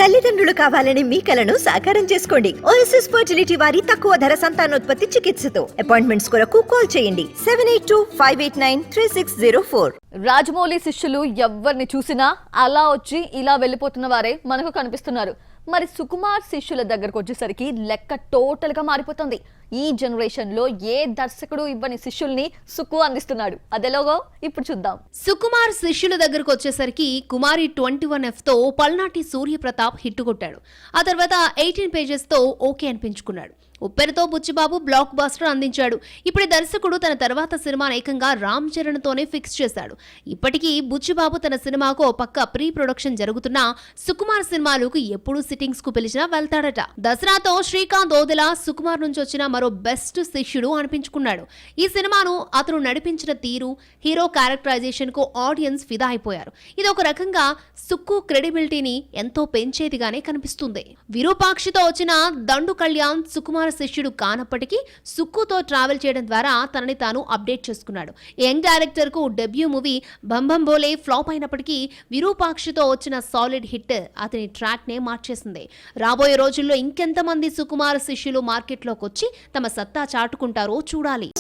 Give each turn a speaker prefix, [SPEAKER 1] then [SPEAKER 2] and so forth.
[SPEAKER 1] తల్లిదండ్రులు కావాలని మీ కలను సాకారం చేసుకోండి. ఓఎస్ఎస్ ఫర్టిలిటీ వారి తక్కువ ధర సంతానోత్పత్తి చికిత్సతో అపాయింట్మెంట్స్ కొరకు కాల్ చేయండి 7825893604.
[SPEAKER 2] రాజమౌళి శిష్యులు ఎవరిని చూసినా అలా వచ్చి ఇలా వెళ్ళిపోతున్న వారే మనకు కనిపిస్తున్నారు. మరి సుకుమార్ శిష్యుల దగ్గరకు వచ్చేసరికి లెక్క టోటల్ గా మారిపోతుంది. ఈ జనరేషన్ లో ఏ దర్శకుడు ఇవ్వని శిష్యుల్ని సుకు అందిస్తున్నాడు. అదెలాగో ఇప్పుడు చూద్దాం.
[SPEAKER 3] సుకుమార్ శిష్యుల దగ్గరకు వచ్చేసరికి కుమారి 21F తో పల్నాటి సూర్యప్రతాప్ హిట్ కొట్టాడు. ఆ తర్వాత 18 పేజెస్ తో ఓకే అనిపించుకున్నాడు. ఉప్పెనతో బుచ్చిబాబు బ్లాక్ బస్టర్ అందించాడు. ఇప్పుడు దర్శకుడు తన తర్వాత సినిమాను ఏకంగా రామ్ చరణ్ తోనే ఫిక్స్ చేశాడు. ఇప్పటికీ బుచ్చిబాబు తన సినిమాకు ఓ పక్క ప్రీ ప్రొడక్షన్ జరుగుతున్నా సుకుమార్ సినిమాలకు ఎప్పుడు సిట్టింగ్స్ కు పిలిచినా వెళ్తాడట. దసరాతో శ్రీకాంత్ ఓదెలా సుకుమార్ నుంచి వచ్చిన మరో బెస్ట్ శిష్యుడు అనిపించుకున్నాడు. ఈ సినిమాను అతను నడిపించిన తీరు, హీరో క్యారెక్టరైజేషన్ కు ఆడియన్స్ ఫిదా అయిపోయారు. ఇది ఒక రకంగా సుక్కు క్రెడిబిలిటీని ఎంతో పెంచేదిగానే కనిపిస్తుంది. విరూపాక్షితో వచ్చిన దండు కళ్యాణ్ సుకుమార్ శిష్యుడు కానప్పటికీ సుక్కుతో ట్రావెల్ చేయడం ద్వారా తనని తాను అప్డేట్ చేసుకున్నాడు. యంగ్ డైరెక్టర్ కు డెబ్యూ మూవీ బంబం బోలే ఫ్లాప్ అయినప్పటికీ విరూపాక్షితో వచ్చిన సాలిడ్ హిట్ అతని ట్రాక్ నే మార్చేసింది. రాబోయే రోజుల్లో ఇంకెంతమంది సుకుమార్ శిష్యులు మార్కెట్లోకి వచ్చి తమ సత్తా చాటుకుంటారో చూడాలి.